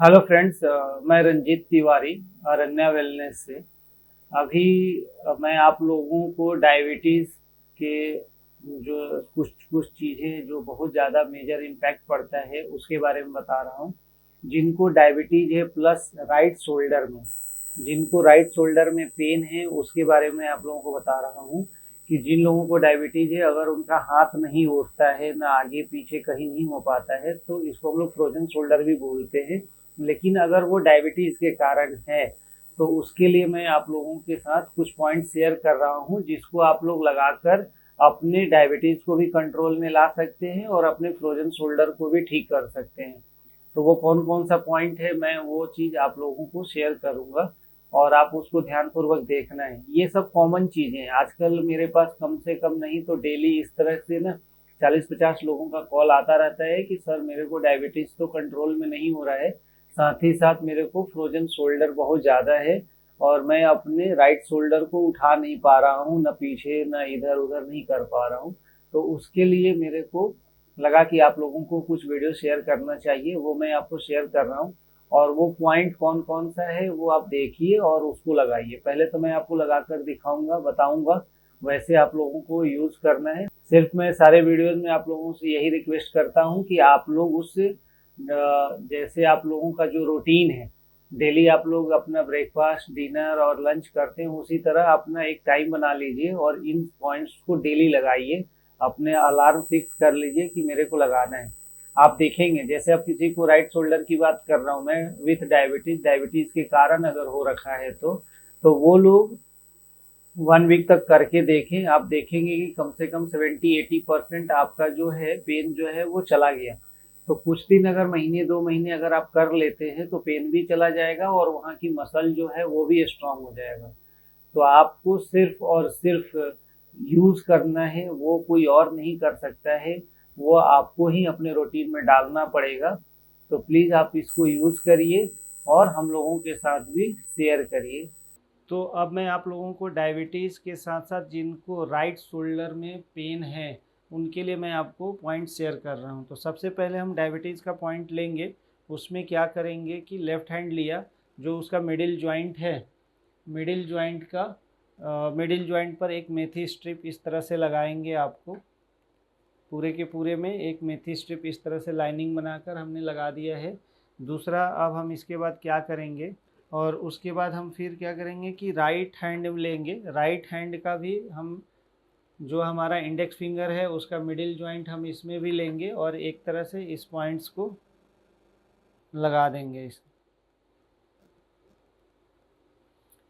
Hello friends, मैं Ranjit Tiwari अरण्या wellness से। अभी मैं आप लोगों को डायबिटीज़ के जो कुछ कुछ चीज़ें जो बहुत ज़्यादा मेजर इम्पैक्ट पड़ता है उसके बारे में बता रहा हूँ। जिनको डायबिटीज़ है प्लस राइट शोल्डर में, जिनको राइट शोल्डर में पेन है उसके बारे में आप लोगों को बता रहा हूँ कि जिन लोगों को डायबिटीज़ है अगर उनका हाथ नहीं उठता है ना आगे पीछे कहीं नहीं हो पाता है तो इसको हम लोग फ्रोजन शोल्डर भी बोलते हैं। लेकिन अगर वो डायबिटीज़ के कारण है तो उसके लिए मैं आप लोगों के साथ कुछ पॉइंट शेयर कर रहा हूँ जिसको आप लोग लगाकर अपने डायबिटीज़ को भी कंट्रोल में ला सकते हैं और अपने फ्रोजन शोल्डर को भी ठीक कर सकते हैं। तो वो कौन कौन सा पॉइंट है मैं वो चीज़ आप लोगों को शेयर करूँगा और आप उसको ध्यानपूर्वक देखना है। ये सब कॉमन चीज़ें हैं। आजकल मेरे पास कम से कम नहीं तो डेली इस तरह से ना 40-50 लोगों का कॉल आता रहता है कि सर मेरे को डायबिटीज़ तो कंट्रोल में नहीं हो रहा है, साथ ही साथ मेरे को फ्रोजन शोल्डर बहुत ज़्यादा है और मैं अपने राइट शोल्डर को उठा नहीं पा रहा हूँ, ना पीछे ना इधर उधर नहीं कर पा रहा हूँ। तो उसके लिए मेरे को लगा कि आप लोगों को कुछ वीडियो शेयर करना चाहिए, वो मैं आपको शेयर कर रहा हूँ। और वो पॉइंट कौन कौन सा है वो आप देखिए और उसको लगाइए। पहले तो मैं आपको लगाकर दिखाऊंगा, बताऊंगा, वैसे आप लोगों को यूज़ करना है। सिर्फ मैं सारे वीडियोज में आप लोगों से यही रिक्वेस्ट करता हूँ कि आप लोग उस जैसे आप लोगों का जो रूटीन है, डेली आप लोग अपना ब्रेकफास्ट डिनर और लंच करते हैं उसी तरह अपना एक टाइम बना लीजिए और इन पॉइंट्स को डेली लगाइए। अपने अलार्म फिक्स कर लीजिए कि मेरे को लगाना है। आप देखेंगे जैसे अब किसी को राइट शोल्डर की बात कर रहा हूँ मैं, विथ डायबिटीज डायबिटीज के कारण अगर हो रखा है तो वो लोग 1 वीक तक करके देखें। आप देखेंगे कि कम से कम 70-80% आपका जो है पेन जो है वो चला गया। तो कुछ दिन अगर महीने 2 महीने अगर आप कर लेते हैं तो पेन भी चला जाएगा और वहाँ की मसल जो है वो भी स्ट्रांग हो जाएगा। तो आपको सिर्फ और सिर्फ यूज़ करना है, वो कोई और नहीं कर सकता है, वो आपको ही अपने रूटीन में डालना पड़ेगा। तो प्लीज़ आप इसको यूज़ करिए और हम लोगों के साथ भी शेयर करिए। तो अब मैं आप लोगों को डायबिटीज़ के साथ साथ जिनको राइट शोल्डर में पेन है उनके लिए मैं आपको पॉइंट शेयर कर रहा हूँ। तो सबसे पहले हम डायबिटीज़ का पॉइंट लेंगे। उसमें क्या करेंगे कि लेफ़्ट हैंड लिया, जो उसका मिडिल जॉइंट है, मिडिल जॉइंट का मिडिल जॉइंट पर एक मेथी स्ट्रिप इस तरह से लगाएंगे। आपको पूरे के पूरे में एक मेथी स्ट्रिप इस तरह से लाइनिंग बनाकर हमने लगा दिया है। दूसरा, अब हम इसके बाद क्या करेंगे और उसके बाद हम फिर क्या करेंगे कि राइट हैंड लेंगे। राइट हैंड का भी हम जो हमारा इंडेक्स फिंगर है उसका मिडिल जॉइंट हम इसमें भी लेंगे और एक तरह से इस पॉइंट्स को लगा देंगे।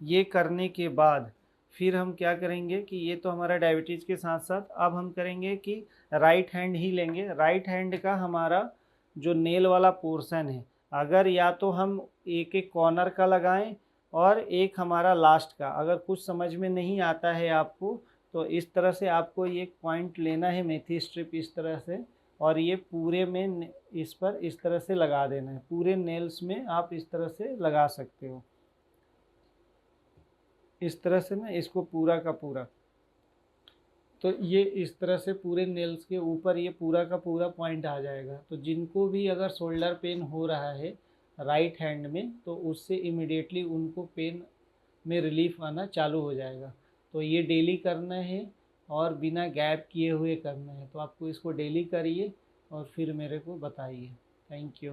ये करने के बाद फिर हम क्या करेंगे कि ये तो हमारा डायबिटीज़ के साथ साथ अब हम करेंगे कि राइट हैंड ही लेंगे। राइट हैंड का हमारा जो नेल वाला पोर्शन है, अगर या तो हम एक एक कॉर्नर का लगाएं और एक हमारा लास्ट का, अगर कुछ समझ में नहीं आता है आपको तो इस तरह से आपको ये पॉइंट लेना है, मेथी स्ट्रिप इस तरह से, और ये पूरे में इस पर इस तरह से लगा देना है। पूरे नेल्स में आप इस तरह से लगा सकते हो, इस तरह से ना इसको पूरा का पूरा। तो ये इस तरह से पूरे नेल्स के ऊपर ये पूरा का पूरा पॉइंट आ जाएगा। तो जिनको भी अगर शोल्डर पेन हो रहा है राइट हैंड में तो उससे इमिडिएटली उनको पेन में रिलीफ आना चालू हो जाएगा। तो ये डेली करना है और बिना गैप किए हुए करना है। तो आपको इसको डेली करिए और फिर मेरे को बताइए। Thank you.